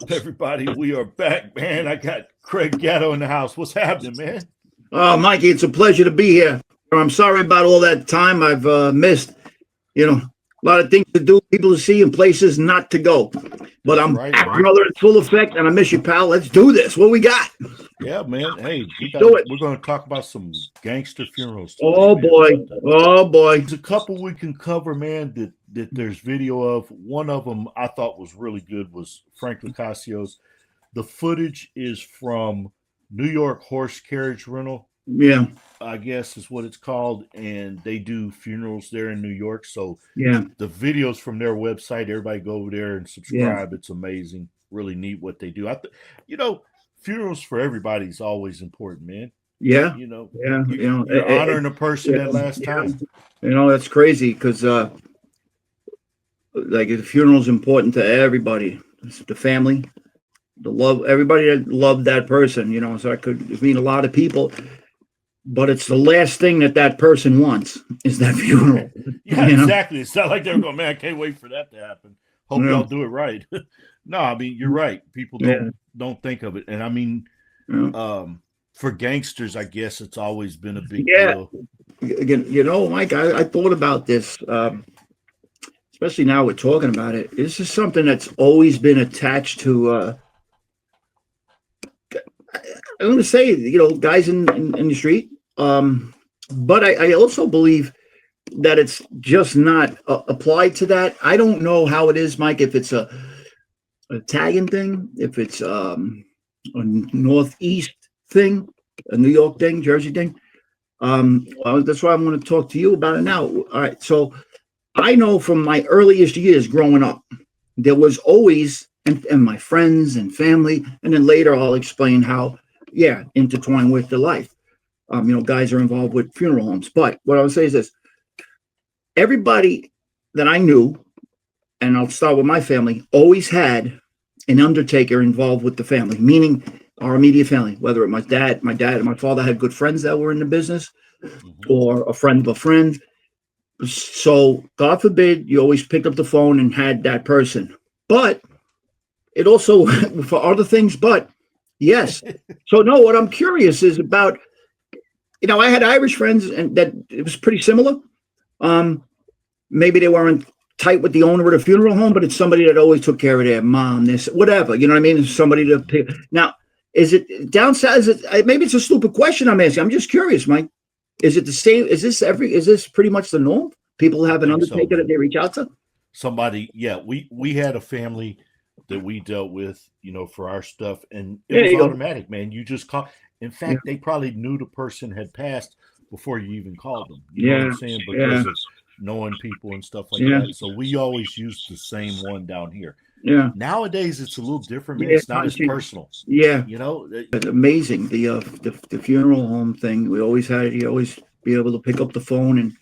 up, everybody? We are back, man. I got Craig Gatto in the house. What's happening, man? Oh, Mikey, it's a pleasure to be here. I'm sorry about all that time I've missed. A lot of things to do, people to see, and places not to go. But That's I'm right, back, man. brother, in full effect, and I miss you, pal. Let's do this. What we got? Yeah, man. Hey, Do it. we're going to talk about some gangster funerals today, Oh, man. boy. Oh, boy. There's a couple we can cover, man, that there's video of. One of them I thought was really good was Frank Locaccio's. The footage is from New York Horse Carriage Rental, Yeah, I guess is what it's called, and they do funerals there in New York. So yeah, the videos from their website, everybody go over there and yeah, subscribe. It's amazing, really neat what they do. You know, funerals for everybody is always important, man. yeah, You know, yeah. you're honoring a person Yeah, that last yeah. time. That's crazy because, like, the funeral's important to everybody. It's the family, the love, everybody that loved that person, so I could mean a lot of people. But it's the last thing that person wants is that funeral. Yeah, you know exactly. It's not like they're going, man, I can't wait for that to happen. Hope yeah y'all do it right. No, I mean you're right. People yeah don't think of it, and I mean, yeah for gangsters, I guess it's always been a big yeah. deal. Again, Mike, I thought about this, especially now we're talking about it. This is something that's always been attached to, I'm going to say, guys in the street. But I also believe that it's just not applied to that. I don't know how it is, Mike, if it's a Italian thing, if it's a Northeast thing, a New York thing, Jersey thing. Well, that's why I'm going to talk to you about it now. All right. So I know from my earliest years growing up, there was always, and my friends and family, and then later I'll explain how, yeah, intertwined with the life. Guys are involved with funeral homes. But what I would say is this: everybody that I knew, and I'll start with my family, always had an undertaker involved with the family, meaning our immediate family, whether it my dad and my father had good friends that were in the business, Mm-hmm. or a friend of a friend. So God forbid you always picked up the phone and had that person. But it also for other things, but yes. So no, what I'm curious is about, I had Irish friends and that it was pretty similar. Um, Maybe they weren't tight with the owner of the funeral home, but it's somebody that always took care of their mom, this, whatever. You know what I mean? It's somebody to pick. Now, is it down south? Maybe it's a stupid question I'm asking. I'm just curious, Mike. Is it the same? Is this pretty much the norm? People I have an think so, undertaker that man. they reach out to? Somebody, yeah, we had a family that we dealt with, for our stuff, and it There was you go. automatic, man. You just call. In Yeah, fact, they probably knew the person had passed before you even called them. You know what I'm yeah, saying? yeah, Because of knowing people and stuff like yeah, that. So we always used the same one down here. yeah, Nowadays, it's a little different, man. yeah. It's not as personal. Yeah, You know, it's amazing. The funeral home thing. We always had it. You always be able to pick up the phone and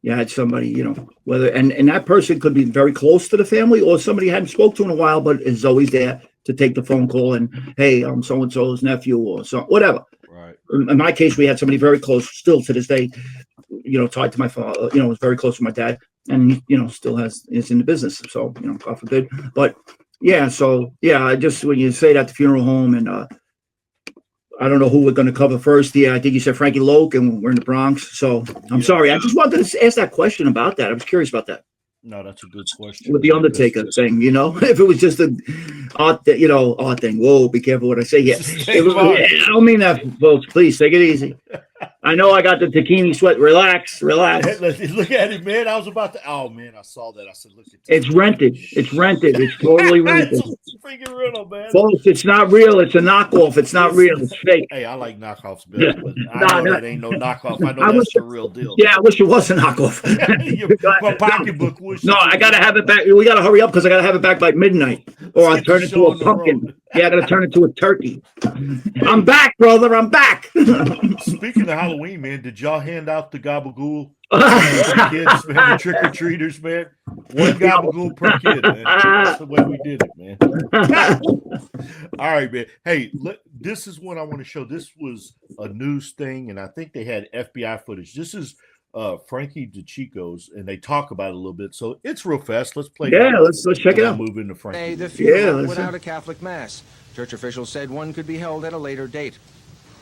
you had somebody, whether and that person could be very close to the family or somebody you hadn't spoke to in a while, but is always there to take the phone call and hey, I'm so and so's nephew or so whatever. right? In my case, we had somebody very close, still to this day, tied to my father. Was very close to my dad, and still is in the business. So God forbid. But yeah, so yeah, I just when you say that the funeral home and I don't know who we're going to cover first. Yeah, I think you said Frankie Loc, and we're in the Bronx. So I'm Yeah. sorry. I just wanted to ask that question about that. I was curious about that No, that's a good question, with the man. Because Undertaker thing. If it was just a odd thing. Whoa, be careful what I say here. It was, I don't mean that, folks. Please take it easy. I know I got the Takini sweat. Relax. look at it, man. I was about to. Oh man, I saw that. I said, look at this. It's rented. It's rented. It's totally It's rented. a freaking riddle, man. Folks, it's not real. It's a knockoff. It's not real. It's fake. Hey, I like knockoffs Yeah. better, but I know No. that ain't no knockoff. I know I wish. that's the real deal. Yeah, I wish it was a knockoff. My pocketbook wishes. No, I gotta have it back. We gotta hurry up because I gotta have it back by midnight, or I'll turn it to a pumpkin. Yeah, I gotta turn it to a turkey. I'm back, brother. I'm back. Speaking of Halloween, man, did y'all hand out the gabagool? The kids, man, the trick or treaters, man. One gabagool per kid, man. That's the way we did it, man. All right, man. Hey, this is what I want to show. This was a news thing, and I think they had FBI footage. This is Frankie DeCicco's, and they talk about it a little bit. So it's real fast. Let's play. Yeah, let's check it out. Move into Frankie. The funeral Yeah, without a Catholic mass. Church officials said one could be held at a later date.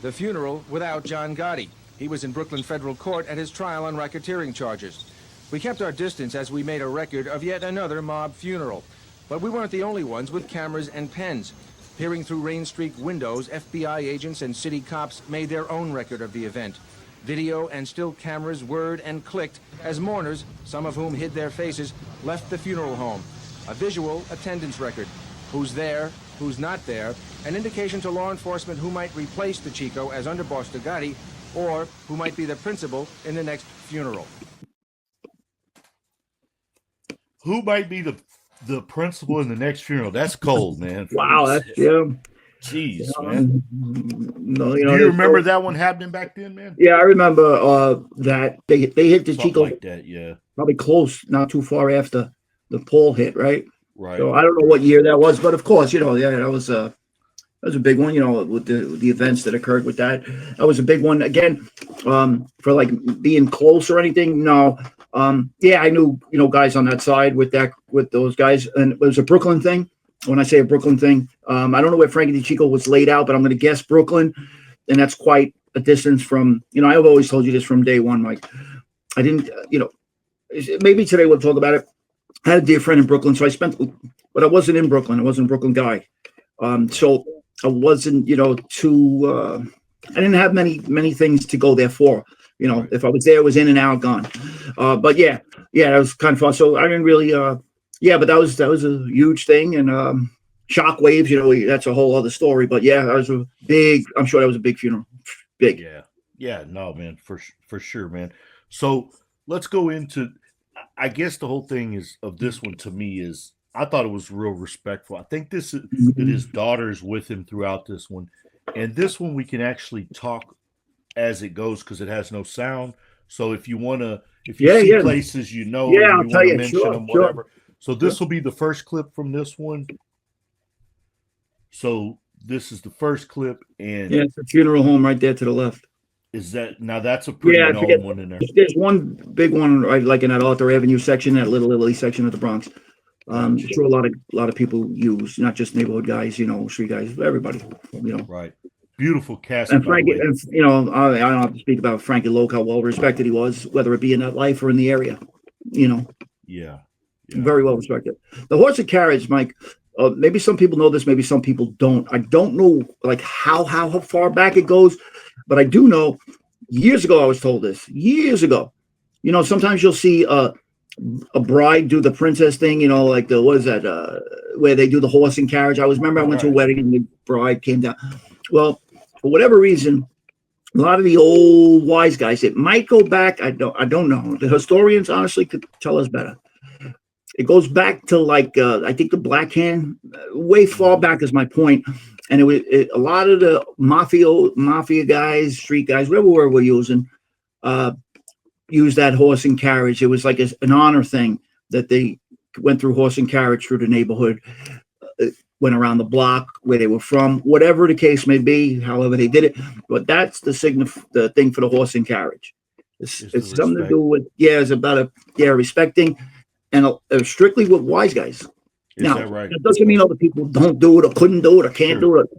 The funeral without John Gotti. He was in Brooklyn federal court at his trial on racketeering charges. We kept our distance as we made a record of yet another mob funeral. But we weren't the only ones with cameras and pens. Peering through Rain Street windows, FBI agents and city cops made their own record of the event. Video and still cameras whirred and clicked as mourners, some of whom hid their faces, left the funeral home. A visual attendance record. Who's there, who's not there, an indication to law enforcement who might replace DeCicco as underboss to Gotti, or who might be the principal in the next funeral. Who might be the principal in the next funeral? That's cold, man. Wow, that's Jeez, man. No, Do you remember that one happening back then, man? Yeah, I remember that they hit DeCicco like that, yeah. Probably close, not too far after the Paul hit, right? Right. So I don't know what year that was, but of course, that was a big one, with the events that occurred with that. That was a big one. Again, for like being close or anything, no. I knew, guys on that side with those guys, and it was a Brooklyn thing. When I say a Brooklyn thing, I don't know where Frankie DeCicco was laid out, but I'm going to guess Brooklyn, and that's quite a distance from. I've always told you this from day one, Mike. I didn't, maybe today we'll talk about it. I had a dear friend in Brooklyn, so but I wasn't in Brooklyn. I wasn't a Brooklyn guy, so I wasn't, too. I didn't have many things to go there for. If I was there, it was in and out, gone. But that was kind of fun. So I didn't really. But that was a huge thing, and shock waves. That's a whole other story. But that was a big. I'm sure that was a big funeral. Big. Yeah. No, man, for sure, man. So let's go into. I guess the whole thing of this one to me is I thought it was real respectful. I think that his daughter is with him throughout this one, and this one we can actually talk as it goes because it has no sound. So if you see places I'll tell you, mention them, whatever. So this will be the first clip from this one. So this is the first clip, and it's a funeral home right there to the left. Is that now? That's a pretty known one in there. There's one big one right like in that Arthur Avenue section, that Little Italy section of the Bronx. Sure, a lot of people use, not just neighborhood guys, street guys, everybody, Right. Beautiful cast. And Frankie, I don't have to speak about Frankie Loc, how well respected he was, whether it be in that life or in the area. Yeah. Very well respected. The horse and carriage, Mike. Maybe some people know this, maybe some people don't. I don't know like how far back it goes, but I do know. Years ago, I was told this. Years ago, sometimes you'll see a bride do the princess thing. Like what is that? Where they do the horse and carriage. I went to a wedding and the bride came down. Well, for whatever reason, a lot of the old wise guys, it might go back. I don't know. The historians honestly could tell us better. It goes back to like I think the Black Hand, way far back is my point, and a lot of the mafia guys, street guys, whatever word we're using, use that horse and carriage. It was like an honor thing that they went through horse and carriage through the neighborhood, went around the block where they were from, whatever the case may be, however they did it. But that's the thing for the horse and carriage. It's something to do with it's about respecting. And strictly with wise guys. That doesn't mean other people don't do it or couldn't do it or can't do it.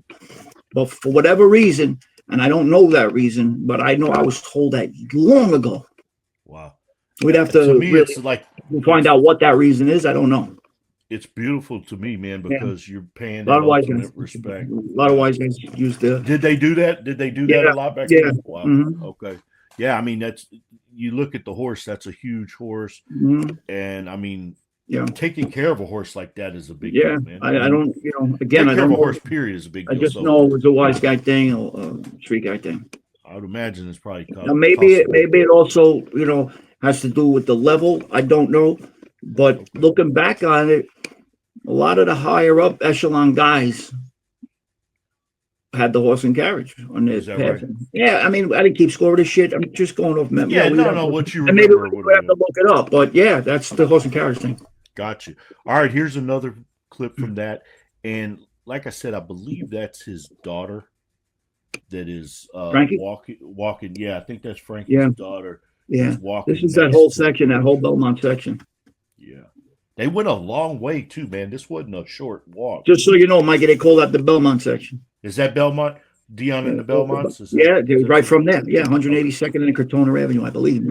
But for whatever reason, and I don't know that reason, but I know I was told that long ago. Wow. We'd have to me, it's like find out what that reason is. I don't know. It's beautiful to me, man, because you're paying a lot of wise guys respect. A lot of wise guys use Did they do that? Did they do that a lot back then? Wow. Mm-hmm. Okay. Yeah, I mean you look at the horse, that's a huge horse. And I mean taking care of a horse like that is a big deal, man. I don't again I don't know. A horse period is a big deal. I just know it was a wise guy thing or a street guy thing. I would imagine it's probably now maybe it also, has to do with the level. I don't know. But looking back on it, a lot of the higher up echelon guys had the horse and carriage on their path. Right? Yeah, I mean, I didn't keep score of this shit. I'm just going off memory. Yeah, no, what you remember. Maybe we have to look it up, but that's the horse and carriage thing. Got you. All right, here's another clip from that. And like I said, I believe that's his daughter that is walking. Yeah, I think that's Frankie's daughter. Yeah, Just walking this is that next whole to- section, that whole Belmont section. Yeah. They went a long way too, man. This wasn't a short walk. Just so you know, Mikey, they call that the Belmont section. Is that Belmont? Dion and the Belmonts? Is that, Yeah, is that right something? from there. Yeah, 182nd and Crotona Avenue, I believe.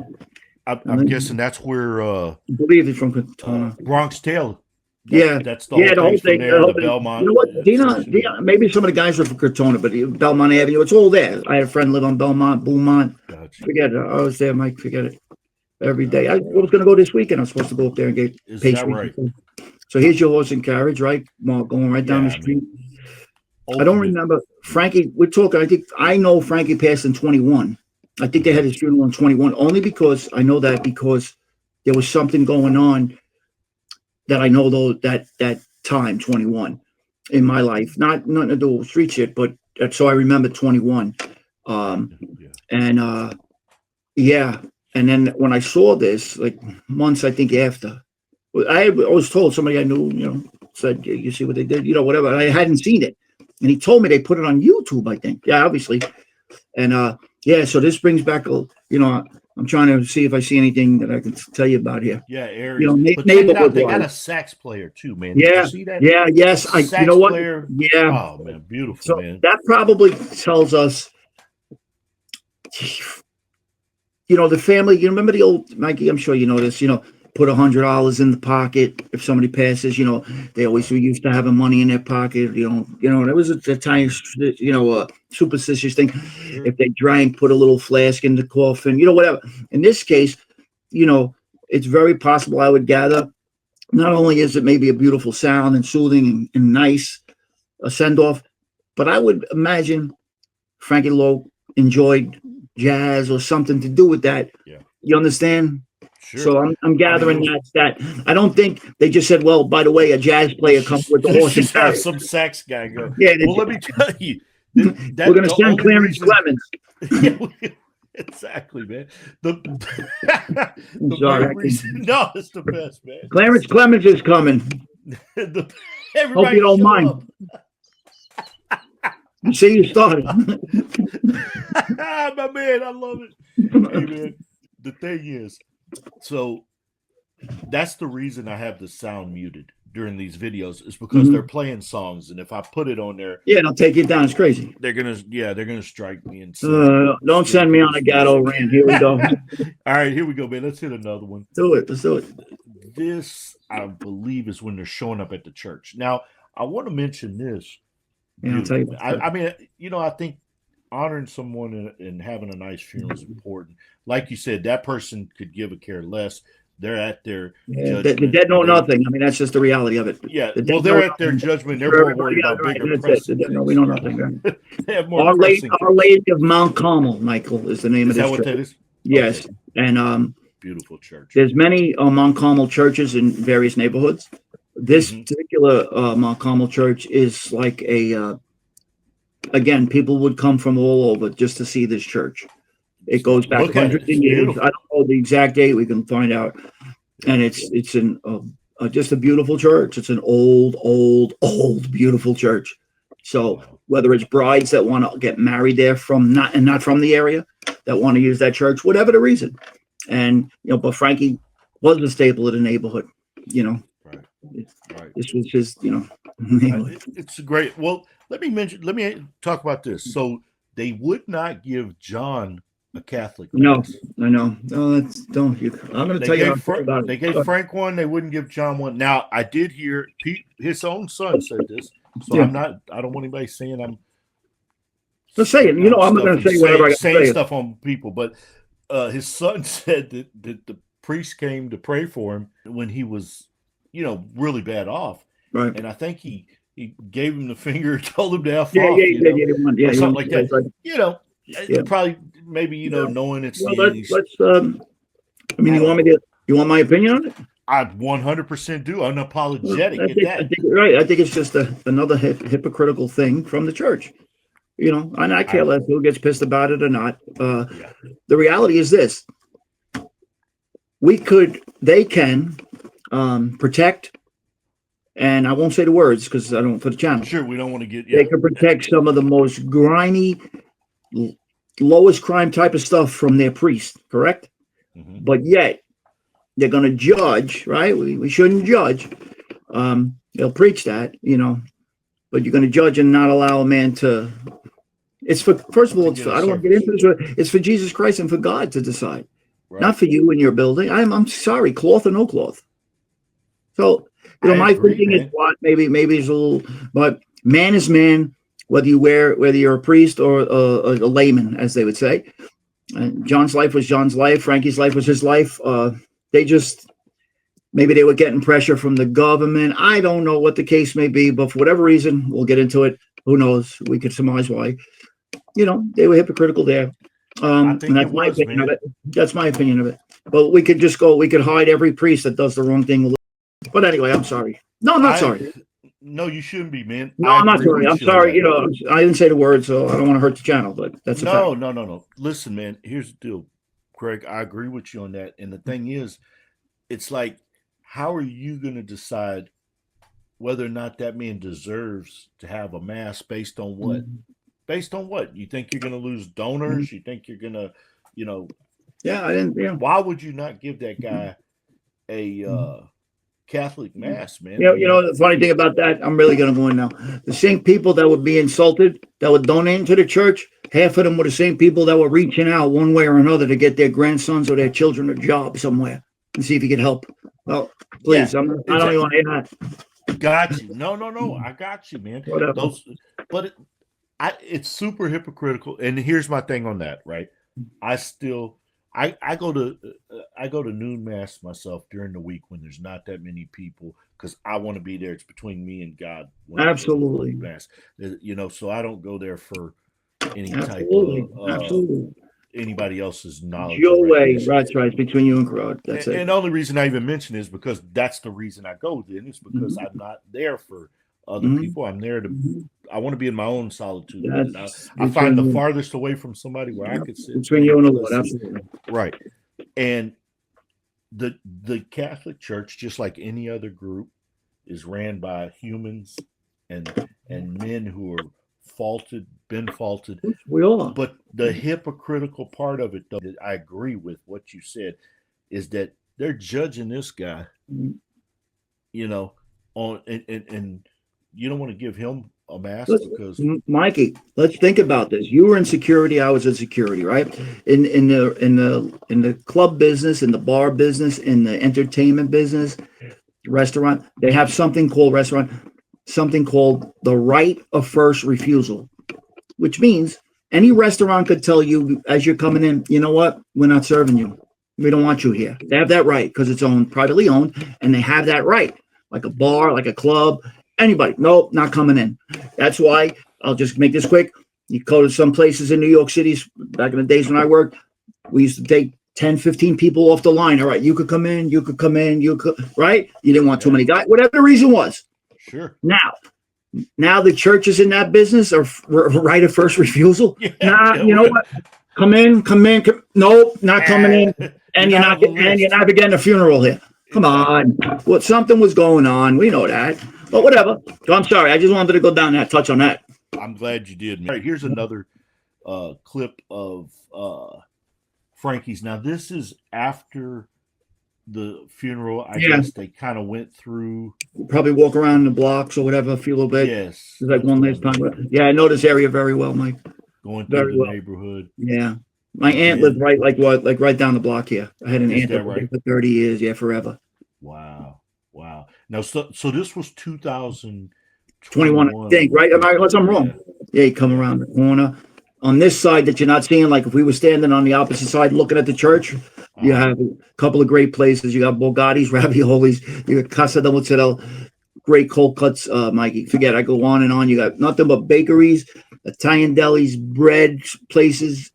I'm guessing that's where I believe it's from Crotona. Bronx Tale. Yeah, That's the whole thing from there. The Belmont. You know what, section. Dion, maybe some of the guys were from Crotona, but Belmont Avenue, it's all there. I had a friend live on Belmont, Beaumont. Gotcha. Forget it. I was there, Mike. Forget it. Every day. I was going to go this weekend. I was supposed to go up there and get Is pastries. that right? So here's your horse and carriage, right? Going right down Yeah, the street. I don't Ultimate. remember Frankie. We're talking. I know Frankie passed in 21. I think they had his funeral in 21, only because I know that because there was something going on that I know though that time 21 in my life. Nothing to do with street shit, but so I remember 21. And and then when I saw this, like months I think after, I was told somebody I knew, said, you see what they did, whatever. I hadn't seen it. And he told me they put it on YouTube, I think. Yeah, obviously. And so this brings back, I'm trying to see if I see anything that I can tell you about here. Yeah, areas. But check it out, neighborhood they got a wise. sax player too, man. Did Yeah, you see that? yeah, yes. Sax You know what? player. Yeah. Oh man, beautiful, So man. that probably tells us, the family. You remember the old Mikey? I'm sure you know this. Put $100 in the pocket if somebody passes. They always were used to having money in their pocket. That was a tiny, superstitious thing. Sure. If they drank, put a little flask in the coffin. Whatever. In this case, it's very possible. I would gather. Not only is it maybe a beautiful sound and soothing and nice, a send off, but I would imagine Frankie Loc enjoyed jazz or something to do with that. Yeah. You understand? Sure. So I'm gathering that I don't think they just said, well, by the way, a jazz player comes with the horse and Just have carriage. some sax guy go. Yeah, Well, let me tell you, we're going to send Clarence Clemens. Exactly, man. Sorry, main reason, no, it's the best, man. Clarence Clemens is coming. Everybody Hope you don't show mind. up. You see, you started. My man, I love it. Hey, man, the thing is, so that's the reason I have the sound muted during these videos is because they're playing songs, and if I put it on there, They'll take it down. It's crazy. they're gonna strike me and don't send me on a Gatto rant. Here we go. All right, here we go, man. Let's hit another one. Let's do it. This, I believe, is when they're showing up at the church. Now, I want to mention this. Yeah, I'll tell you. I mean, I think honoring someone and having a nice funeral is important. Like you said, that person could give a care less. They're at their the dead know nothing. I mean, that's just the reality of it. Yeah, they're at their judgment. They're more worried about bigger pressing things. We know nothing. Right? They have more Our pressing Lady of Mount Carmel, Michael, is the name of Is this that what church. that is? Yes, Okay. and Beautiful church. there's many Mount Carmel churches in various neighborhoods. This particular Mount Carmel church is like a again, people would come from all over just to see this church. It goes back Look at hundreds it. of years. Beautiful. I don't know the exact date. We can find out. And it's just a beautiful church. It's an old, beautiful church. So whether it's brides that want to get married there not from the area, that want to use that church, whatever the reason. And but Frankie was a staple of the neighborhood. Right. This was his neighborhood. It's great. Well, let me talk about this. So they would not give John a Catholic. No, mass. I know. No, don't you? I'm going to tell you about They it. gave Frank one. They wouldn't give John one. Now I did hear Pete, his own son, said this. So Yeah. I don't want anybody saying I'm. Let's say it. I'm not going to say whatever I got to saying say. stuff on people, but his son said that the priest came to pray for him when he was, really bad off, Right. and I think he gave him the finger, told him to F Yeah, off, or something like that. Right. Yeah. Probably maybe knowing it's Well, the end. let's. You want my opinion on it? I 100% do. Unapologetic I at think, that. I think you're right. I think it's just another hypocritical thing from the church. And I care less who gets pissed about it or not. The reality is this: they can protect, and I won't say the words because I don't for the channel. Sure, we don't want to get. They can protect some of the most grimy, lowest crime type of stuff from their priest. Correct? but yet they're going to judge, right? We shouldn't judge. They'll preach that, but you're going to judge and not allow a man to. It's for, first of all, I don't want to get into this. It's for Jesus Christ and for God to decide, not for you and your building. I'm sorry, cloth or no cloth. So, my thinking is what maybe it's a little, but man is man, whether you're a priest or a layman, as they would say. And John's life was John's life. Frankie's life was his life. Maybe they were getting pressure from the government. I don't know what the case may be, but for whatever reason, we'll get into it. Who knows? We could surmise why. They were hypocritical there. And that's my opinion of it. That's my opinion of it. But we could hide every priest that does the wrong thing. But anyway, I'm sorry. No, I'm not sorry. No, you shouldn't be, man. No, I'm not sorry. I'm sorry. I didn't say the word, so I don't want to hurt the channel, but that's no. Listen, man, here's the deal, Craig. I agree with you on that. And the thing is, it's like, how are you going to decide whether or not that man deserves to have a mass based on what? Based on what? You think you're going to lose donors? You think you're going to, Yeah, I didn't. Yeah. Why would you not give that guy a Catholic mass, man? The funny thing about that, I'm really going to go in now. The same people that would be insulted, that would donate to the church, half of them were the same people that were reaching out one way or another to get their grandsons or their children a job somewhere and see if he could help. Well, please, I don't even want to hear that. Got you. No. I got you, man. It's super hypocritical. And here's my thing on that, right? I go to noon mass myself during the week when there's not that many people because I want to be there. It's between me and God. Absolutely. Mass, so I don't go there for any type of anybody else's knowledge. Your way, that's right. It's between you and God. That's it. And the only reason I even mention is because that's the reason I go. Then it's because I'm not there for other people. I'm there to. I want to be in my own solitude. I find the farthest away from somebody where I could sit between you and the Lord. Absolutely right. And the Catholic Church, just like any other group, is ran by humans and men who are been faulted. We all are. But the hypocritical part of it, though, that I agree with what you said, is that they're judging this guy, on and you don't want to give him a mask because Mikey, let's think about this. You were in security, I was in security, right? In the club business, in the bar business, in the entertainment business, restaurant, they have something called the right of first refusal, which means any restaurant could tell you as you're coming in, you know what, we're not serving you. We don't want you here. They have that right because it's privately owned, and they have that right. Like a bar, like a club, anybody. Nope, not coming in. That's why, I'll just make this quick. You go to some places in New York City, back in the days when I worked, we used to take 10, 15 people off the line. All right, you could come in, right? You didn't want too many guys, whatever the reason was. Sure. Now the churches in that business are right of first refusal. You know what? Come in. Nope, not coming in. And you're not getting a funeral here. Come on. Well, something was going on. We know that. But whatever. So I'm sorry. I just wanted to go down that, touch on that. I'm glad you did. All right, here's another clip of Frankie's. Now, this is after the funeral. I guess they kind of went through. Probably walk around the blocks or whatever, a little bit. Yes. It's like one last time. Yeah, I know this area very well, Mike. Going through the neighborhood. Yeah. My aunt lived right down the block here. I had an aunt for 30 years. Yeah, forever. Wow. Now, so this was 2021, I think, right? Unless I'm wrong. Yeah, you come around the corner. On this side that you're not seeing, like if we were standing on the opposite side looking at the church, you have a couple of great places. You got Bogatti's, Raviolis, you got Casa del Mozzarella, great cold cuts, Mikey. Forget, I go on and on. You got nothing but bakeries, Italian delis, bread places,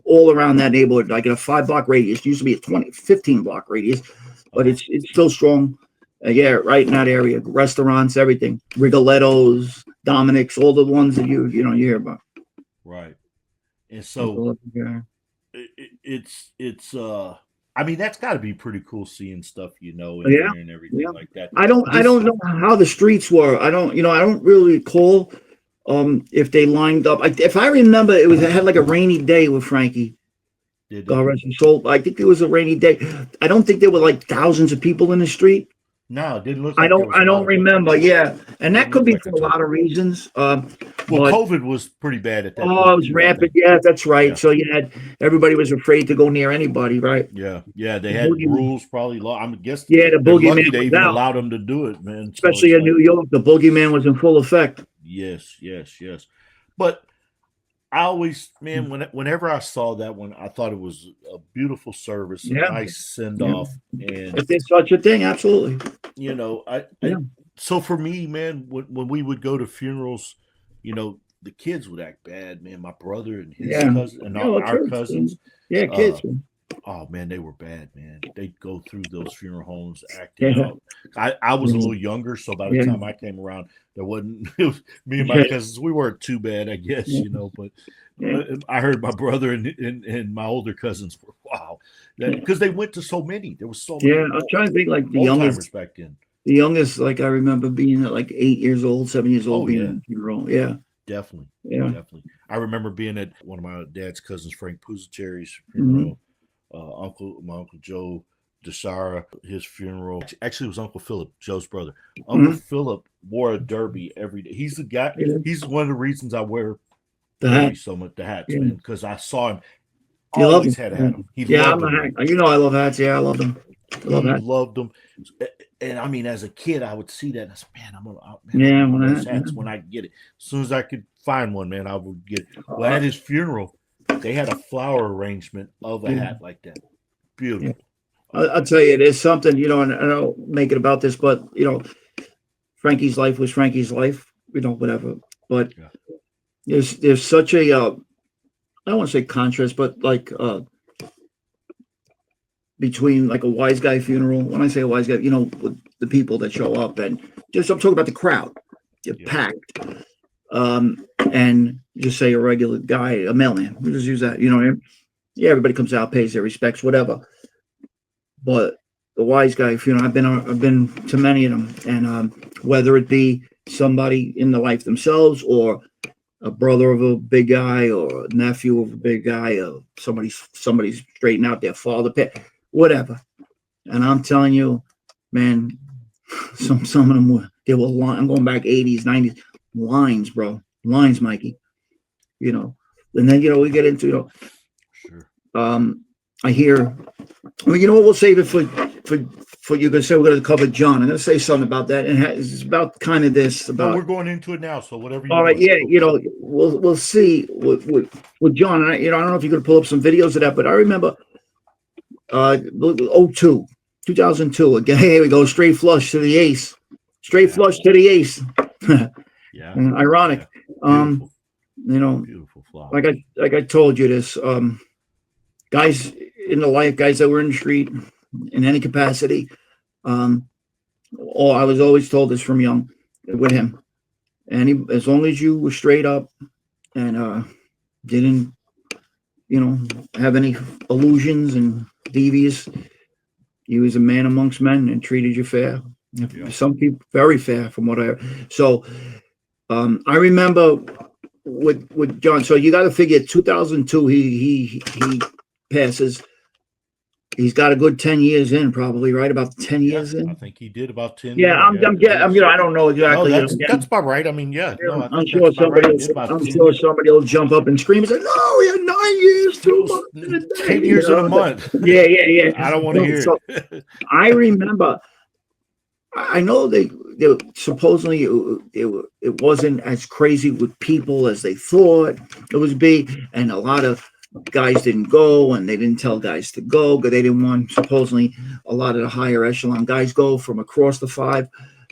all around that neighborhood, like in a 5-block radius. It used to be a 15-block radius, but it's still strong. Right in that area. Restaurants, everything. Rigolettos, Dominic's, all the ones that you hear about. Right. And so it's I mean, that's got to be pretty cool seeing stuff, and everything like that. I don't know how the streets were. I don't really recall if they lined up. If I remember, it had like a rainy day with Frankie. Did God they? rest his soul. I think there was a rainy day. I don't think there were like thousands of people in the street. No, it didn't look I like there don't. was I a lot don't of people. remember. Yeah, and that Didn't could look be like for a a ton. lot of reasons. Well, But COVID was pretty bad at that oh, point it was too, I rampant. think. Yeah, that's right. Yeah. So you had everybody was afraid to go near anybody, right? Yeah. They The had boogeyman. rules probably. I guess Yeah, the they're lucky boogeyman they was even out, allowed them to do it, man. So especially it's in like, New York. The boogeyman was in full effect. yes. But I always, man, whenever I saw that one, I thought it was a beautiful service, a Yeah, nice send yeah. off, and If there's such a thing, absolutely. I so for me, man, when we would go to funerals, the kids would act bad, man. My brother and his Yeah. cousin and our Kids. cousins, Yeah, uh, kids. oh man, they were bad, man. They'd go through those funeral homes acting Yeah. out. I was a little younger, so by the Yeah. time I came around, there wasn't. It was me and my Yeah. cousins. We weren't too bad, I guess, Yeah. But Yeah. I heard my brother and my older cousins were wow, because they went to so many. There was so many Yeah, I'm trying to think like the old timers youngest. back then. The youngest, like I remember being at like 8 years old, 7 years old, Oh being yeah, in a funeral. Yeah. definitely. Yeah. Definitely. I remember being at one of my dad's cousins, Frank Puzacherry's Mm-hmm. funeral. My uncle Joe DeSara, his funeral. Actually, it was Uncle Philip, Joe's brother. Uncle Philip wore a derby every day. He's the guy. Yeah. He's one of the reasons I wear The hat. derby so much. The hats, Yeah. man, because I saw him. You love Always them. had to have them. He Yeah, I'm loved a them. hat. You know I love hats. Yeah, I love them. I love He hats. loved them. And I mean, as a kid, I would see that. And I said, man, I'm Yeah, gonna when wear I- those hats when I get it. As soon as I could find one, man, I would get it. Well, at his funeral, they had a flower arrangement of a Yeah. hat like that. Beautiful. I'll tell you, there's something, and I don't make it about this, but Frankie's life was Frankie's life, whatever. But Yeah. there's such a I don't want to say contrast, but like between like a wise guy funeral. When I say a wise guy, with the people that show up, and just I'm talking about the crowd, you're Yeah. packed, and just say a regular guy, a mailman. We just use that, Yeah, everybody comes out, pays their respects, whatever. But the wise guy funeral, I've been to many of them, and whether it be somebody in the life themselves or a brother of a big guy or a nephew of a big guy or somebody's straightening out their father pet, whatever. And I'm telling you, man, some of them were I'm going back 80s, 90s, lines, bro. Lines, Mikey. And then we get into Sure. I hear, you know what, we'll save it for you're gonna say we're gonna cover John. I'm gonna say something about that, and it's about kind of this about. No, we're going into it now, so whatever you All right, want. yeah, we'll see with John. I don't know if you're gonna pull up some videos of that, but I remember 2002 again. Here we go, straight flush to the ace, flush to the ace. Yeah. Ironic. Yeah. Beautiful flower. Like I told you this, guys in the life, guys that were in the street in any capacity. I was always told this from young with him. And as long as you were straight up and didn't, have any illusions and devious, he was a man amongst men and treated you fair. Yeah. Some people very fair from what I heard. So I remember with John. So you got to figure 2002 he passes. He's got a good 10 years in, probably, right? About 10 years in. I think he did about 10. Yeah, I'm getting. I don't know exactly. No, that's about right. I mean, yeah. No, I I'm think sure somebody. right. I'm sure somebody will jump up and scream and say, "No, he had 9 years, 2 months, and a day." 10 years in a month. Yeah. I don't want to hear it. I remember. I know they supposedly it wasn't as crazy with people as they thought it would be, and a lot of guys didn't go, and they didn't tell guys to go because they didn't want supposedly a lot of the higher echelon guys go from across the 5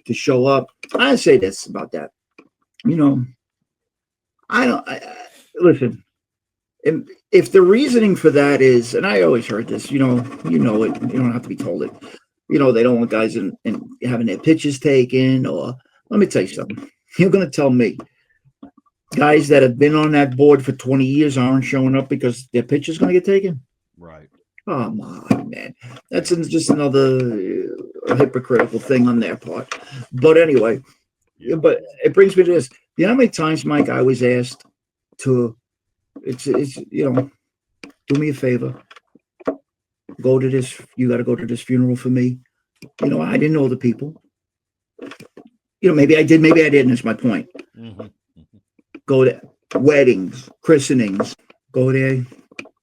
to show up. I say this about that, listen. If the reasoning for that is, and I always heard this, it. You don't have to be told it. They don't want guys in having their pictures taken. Or let me tell you something. You're going to tell me guys that have been on that board for 20 years aren't showing up because their picture's going to get taken? Right. Come on, man. That's just another hypocritical thing on their part. But anyway, but it brings me to this. You know how many times, Mike, I was asked to, do me a favor. go to this. You got to go to this funeral for me. You know, I didn't know the people. You know, maybe I did, maybe I didn't. That's my point. Mm-hmm. Go to weddings, christenings. Go there,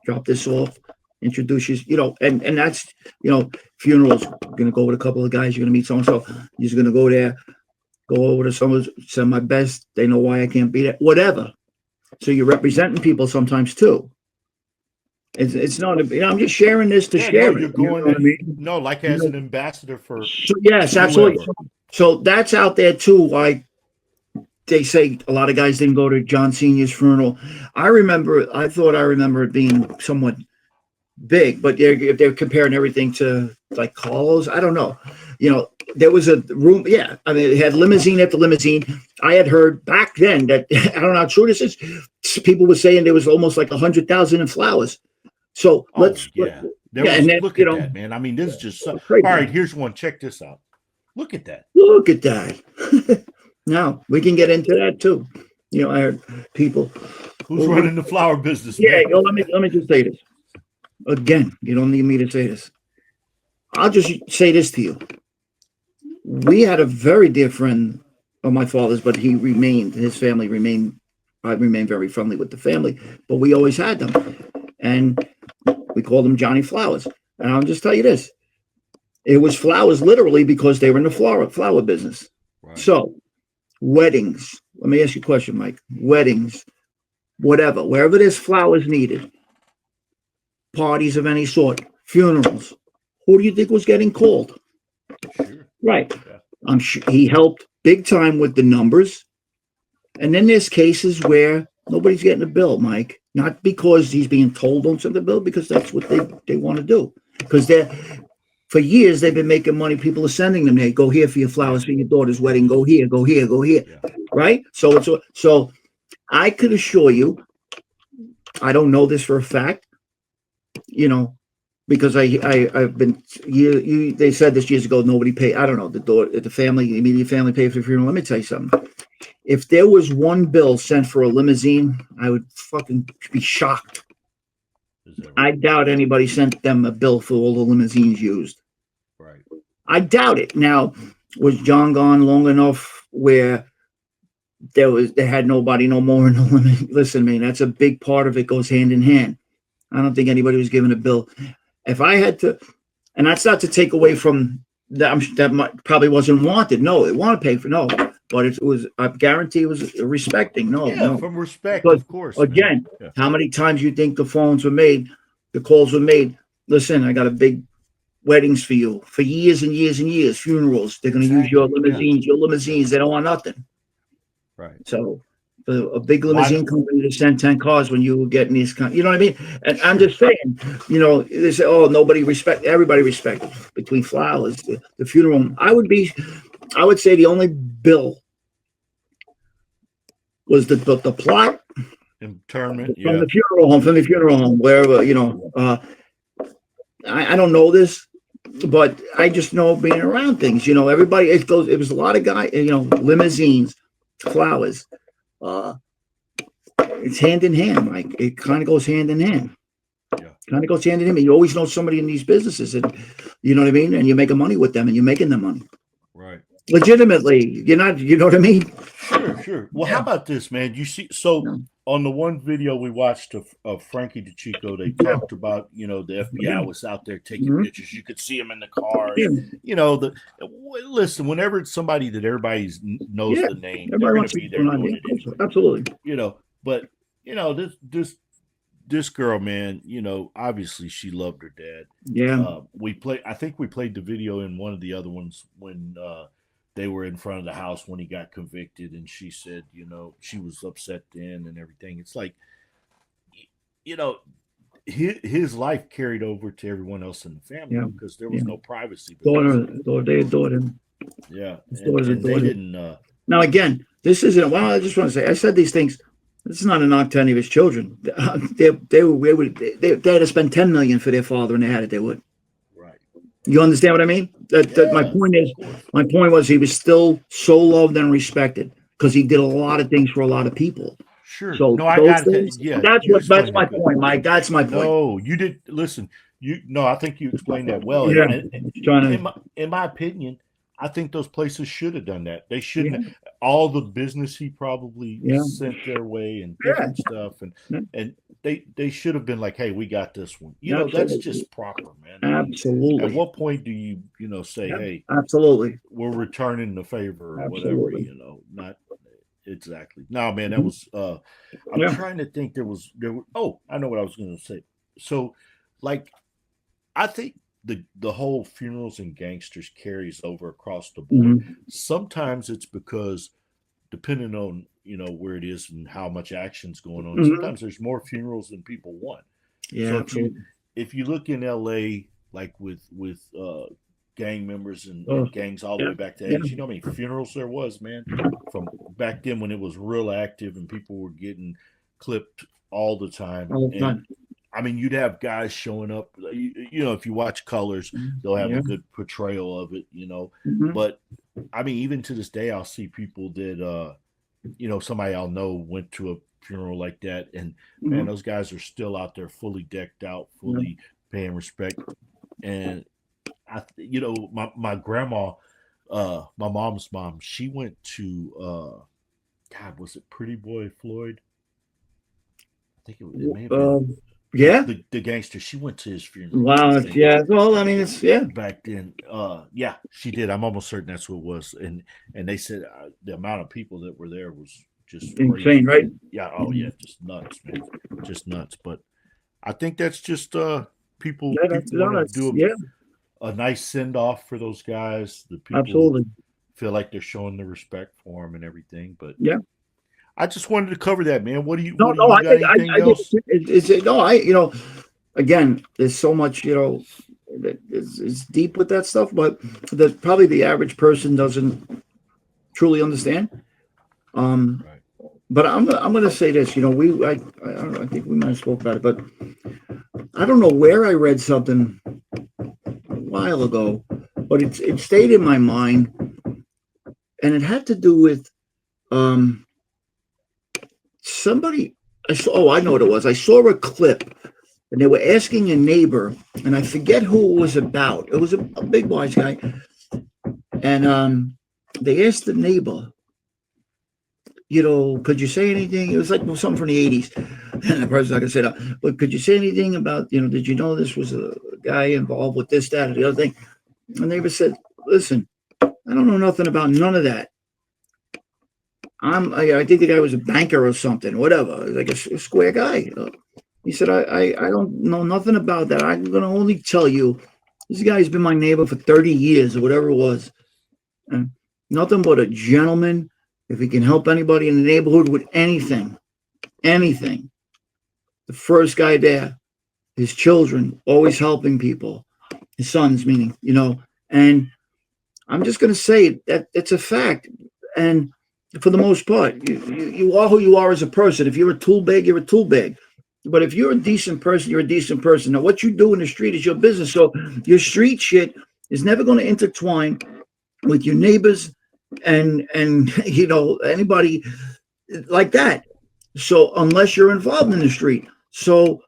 drop this off, introduce you. You know, and that's, you know, funerals. You're gonna go with a couple of guys. You're gonna meet so and so. You're just gonna go there, go over to someone, send my best. They know why I can't be there. Whatever. So you're representing people sometimes too. It's not, you know, I'm just sharing this to share. No, you're going, you know what I mean? No, like as an ambassador for. So, yes, absolutely. So that's out there too. Why they say a lot of guys didn't go to John Senior's funeral. I thought I remember it being somewhat big, but if they're comparing everything to like Carlos, I don't know. You know, there was a room. Yeah, I mean, it had limousine after limousine. I had heard back then that I don't know how true this is. People were saying there was almost like 100,000 in flowers. So Look at that, man. I mean, this is just so. Crazy. All right, here's one. Check this out. Look at that. Look at that. Now we can get into that too. You know, I heard people who's running the flower business. Yeah, you know, let me just say this again. You don't need me to say this. I'll just say this to you. We had a very dear friend of my father's, but his family remained. I remained very friendly with the family, but we always had them, and we called them Johnny Flowers. And I'll just tell you this: it was flowers literally because they were in the flower business. Right. So, weddings. Let me ask you a question, Mike. Weddings, whatever, wherever there's flowers needed, parties of any sort, funerals. Who do you think was getting called? Sure. Right. Yeah. I'm sure he helped big time with the numbers. And then there's cases where nobody's getting a bill, Mike. Not because he's being told don't send the bill, because that's what they want to do. Because for years they've been making money. People are sending them. They go here for your flowers for your daughter's wedding. Go here, go here, go here. Yeah. Right? So I could assure you, I don't know this for a fact, you know, because I've been they said this years ago, nobody paid. I don't know, the immediate family paid for the funeral. Let me tell you something. If there was one bill sent for a limousine, I would fucking be shocked. Right? I doubt anybody sent them a bill for all the limousines used. Right. I doubt it. Now, was John gone long enough where they had nobody no more in the limousine? Listen, man, that's a big part of it, goes hand in hand. I don't think anybody was given a bill. If I had to, and that's not to take away from that probably wasn't wanted. No, it wanted to pay for but it was, I guarantee it was respecting. No. From respect, because, of course. Again, how many times you think the calls were made? Listen, I got a big weddings for you for years and years and years. Funerals, they're going to use your limousines. They don't want nothing. Right. So a big limousine company to send 10 cars when you were getting these kind, you know what I mean? And I'm just saying, you know, they say, oh, everybody respected between flowers, the funeral. I would say the only bill was the plot interment from the funeral home, wherever, you know. I don't know this, but I just know being around things, you know, everybody, it was a lot of guys, you know, limousines, flowers. It's hand in hand, Mike. It kind of goes hand in hand. Yeah. Kind of goes hand in hand. You always know somebody in these businesses, and you know what I mean? And you're making money with them, and you're making them money. Right. Legitimately. You're not, you know what I mean? Sure. Well, how about this, man? You see, on the one video we watched of Frankie DeCicco, they talked about, you know, the FBI was out there taking pictures. You could see them in the cars. Yeah. You know, listen, whenever it's somebody that everybody knows the name, they're going to be there doing it. Absolutely. You know, but, you know, this girl, man, you know, obviously she loved her dad. Yeah. I think we played the video in one of the other ones when they were in front of the house when he got convicted, and she said, you know, she was upset then and everything. It's like, you know, his life carried over to everyone else in the family because there was no privacy. They adored him. Yeah. And they didn't. Now, again, this isn't, well, I just want to say, I said these things. This is not a knock to any of his children. They had to spend $10 million for their father, and they had it. They would. Right. You understand what I mean? My point was he was still so loved and respected because he did a lot of things for a lot of people. Sure. So no, I got it. Yeah. That's my point, Mike. That's my point. No, you did. Listen, I think you explained that well. Yeah, In my opinion, I think those places should have done that. They shouldn't. Yeah. All the business he probably Yeah. sent their way and Yeah. different stuff, and they should have been like, hey, we got this one. That's Absolutely. just proper, man. Absolutely. At what point do you say, hey, absolutely, we're returning the favor or Absolutely. whatever? Not exactly. No, man, that was. I'm Yeah. trying to think. There was. Oh, I know what I was going to say. So, like, I think the whole funerals and gangsters carries over across the board. Sometimes it's because depending on where it is and how much action's going on, sometimes there's more funerals than people want. Yeah. So if you look in LA, like with gang members and gangs all the way back to 80s, you know how many funerals there was, man, from back then when it was real active and people were getting clipped all the time. And I mean, you'd have guys showing up. If you watch Colors, they'll have a good portrayal of it. But I mean, even to this day, I'll see people that somebody I'll know went to a funeral like that, and man, those guys are still out there, fully decked out, fully paying respect. And my grandma, my mom's mom, she went to God, was it Pretty Boy Floyd? I think it may have been. The gangster. She went to his funeral. Wow. Yeah. Well, I mean, it's back then. Yeah, she did. I'm almost certain that's what it was. And they said the amount of people that were there was just insane, crazy. right? Yeah. Oh yeah, just nuts, man. Just nuts. But I think that's just people want to do a nice send off for those guys. The people Absolutely feel like they're showing the respect for them and everything. But yeah. I just wanted to cover that, man. What do you? No, got anything else? Again, there's so much, that is deep with that stuff, but that probably the average person doesn't truly understand. Right. But I'm going to say this, I don't know, I think we might have spoke about it, but I don't know where I read something a while ago, but it stayed in my mind, and it had to do with somebody. I know what it was. I saw a clip, and they were asking a neighbor, and I forget who it was about. It was a big wise guy, and they asked the neighbor, could you say anything? It was like something from the 80s, and the person's not gonna say that. But could you say anything about, did you know this was a guy involved with this, that, or the other thing? And the neighbor said, "Listen, I don't know nothing about none of that. I think the guy was a banker or something, whatever, like a square guy." He said, I don't know nothing about that. I'm going to only tell you, this guy's been my neighbor for 30 years or whatever it was. And nothing but a gentleman. If he can help anybody in the neighborhood with anything. The first guy there, his children, always helping people, his sons, meaning, and I'm just going to say that it's a fact. And for the most part, you are who you are as a person. If you're a tool bag, you're a tool bag. But if you're a decent person, you're a decent person. Now, what you do in the street is your business. So your street shit is never going to intertwine with your neighbors and anybody like that. So unless you're involved in the street. So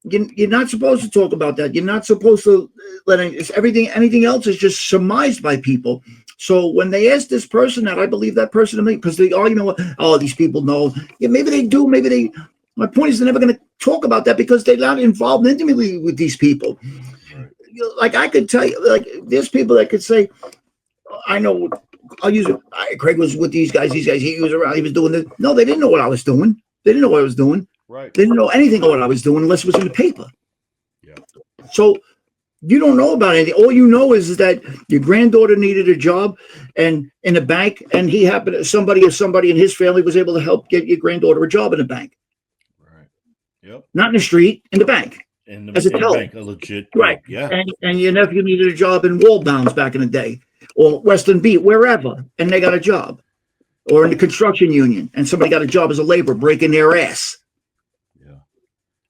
you're not supposed to talk about that. You're not supposed to let anything else is just surmised by people. So when they ask this person that, I believe that person to me, because the argument was, these people know. Yeah, maybe they do. Maybe they. My point is, they're never going to talk about that because they're not involved intimately with these people. Right. Like I could tell you, like there's people that could say, I know. I'll use it. Craig was with these guys. He was around. He was doing this. No, they didn't know what I was doing. They didn't know what I was doing. Right. They didn't know anything about what I was doing unless it was in the paper. Yeah. So you don't know about anything. All you know is that your granddaughter needed a job and in a bank, and he happened somebody in his family was able to help get your granddaughter a job in a bank. Right. Yep. Not in the street, in the bank. As a teller. Bank, a legit. Right. Yeah. And your nephew needed a job in Wallbounds back in the day, or Western Beat, wherever, and they got a job, or in the construction union, and somebody got a job as a laborer breaking their ass.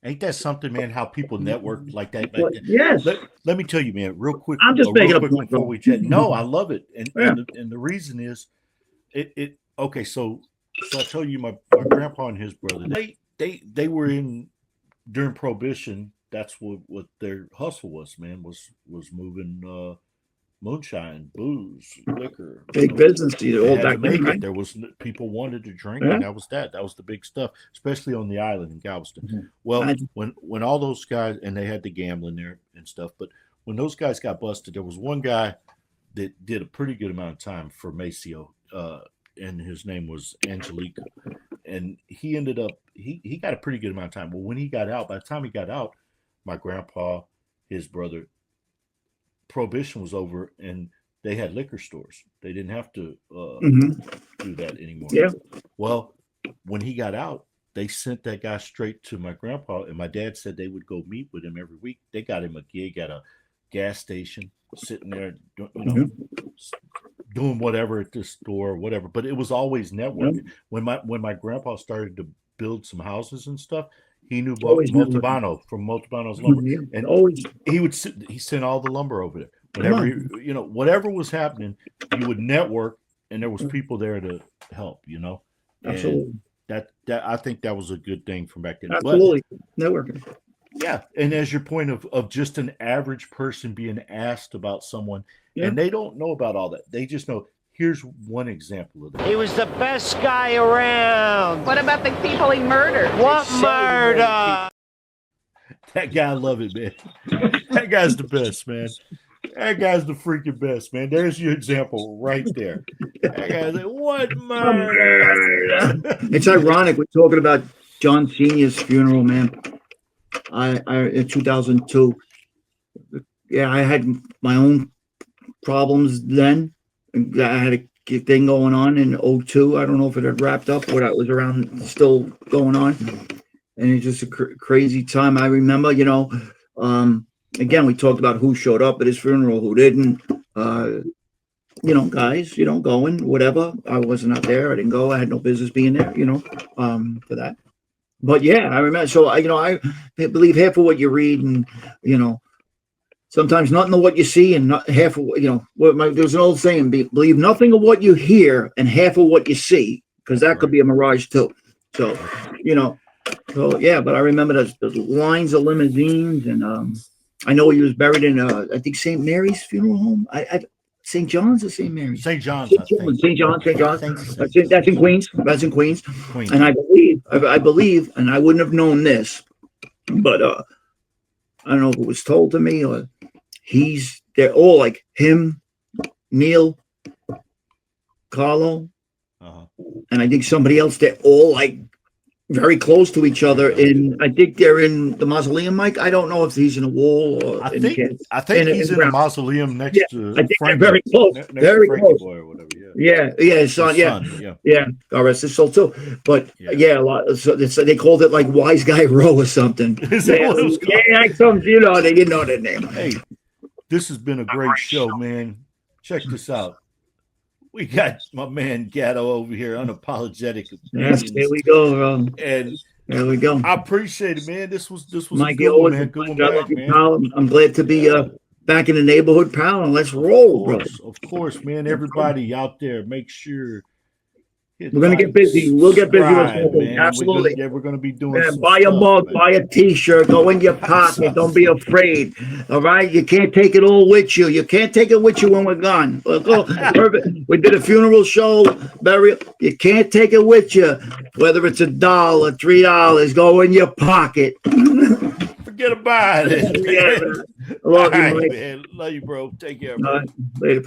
Ain't that something, man? How people network like that? Yes. Let me tell you, man, real quick. I'm just making a point before we chat. No, I love it, and the reason is, it. Okay, so I tell you, my grandpa and his brother, they were in during Prohibition. that's what their hustle was, man. Was moving moonshine, booze, liquor, Big business, they all had to back make then, it. right? There was people wanted to drink, Yeah. and that was the big stuff, especially on the island in Galveston. Mhm. Well, Imagine. when all those guys, and they had the gambling there and stuff, but when those guys got busted, there was one guy that did a pretty good amount of time for Maceo, and his name was Angelica, and he ended up he got a pretty good amount of time. Well, when he got out, by the time he got out, my grandpa, his brother, prohibition was over, and they had liquor stores. They didn't have to do that anymore. Yeah. Well, when he got out, they sent that guy straight to my grandpa, and my dad said they would go meet with him every week. They got him a gig at a gas station, sitting there, doing whatever at the store, whatever. But it was always networking. When my grandpa started to build some houses and stuff, he knew Always Multibano from Multibano's lumber, Yeah. and Always. he sent all the lumber over there. Whenever whatever was happening, you would network, and there was people there to help. And Absolutely. that I think that was a good thing from back then. Absolutely. Networking. But, yeah, and as your point of just an average person being asked about someone, and they don't know about all that. They just know. Here's one example of that. He was the best guy around. What about the people he murdered? What murder? That guy, I love it, man. That guy's the best, man. That guy's the freaking best, man. There's your example right there. That guy's like, what murder? It's ironic. We're talking about John Senior's funeral, man. I in 2002. Yeah, I had my own problems then. I had a thing going on in 02. I don't know if it had wrapped up or that was around still going on. And it's just a crazy time. I remember, again, we talked about who showed up at his funeral, who didn't. Guys, going, whatever. I wasn't out there. I didn't go. I had no business being there, for that. But yeah, I remember. So I believe half of what you read, and sometimes nothing of what you see, and not half of there's an old saying: believe nothing of what you hear, and half of what you see, because that could be a mirage too. So So yeah, but I remember the lines of limousines, and I know he was buried in I think St. Mary's funeral home. St. John's or St. Mary's? St. John's. St. John's. That's in Queens. That's in Queens. Queens. And I believe, and I wouldn't have known this, but I don't know if it was told to me or they're all like him, Neil, Carlo, and I think somebody else. They're all like very close to each other, and I think they're in the mausoleum. Mike, I don't know if he's in a wall or I think he's in a mausoleum next to. I think Frankie, they're very close, very close. Boy or whatever. Yeah, his son. Yeah. God rest his soul too. But a lot. So they called it like Wise Guy Row or something. Is that what it was called? Yeah, they didn't know the name. Hey, this has been a great show, man. Check this out. We got my man Gatto over here, unapologetic. Yes, there we go. And there we go. I appreciate it, man. This was Mike, a good one, man. Good one back, man. I'm glad to be back in the neighborhood, pal, and let's roll, bro. Of course, man. Everybody out there, make sure. We're gonna get busy. We'll get busy with something. Absolutely. We're gonna be doing. Buy a mug, buy a T-shirt, go in your pocket. Don't be afraid. All right, you can't take it all with you. You can't take it with you when we're gone. We did a funeral show, burial. You can't take it with you. Whether it's $1, $3, go in your pocket. Forget about it. Yeah, man. Love you, Mike. Man. Love you, bro. Take care, All bro. right, later.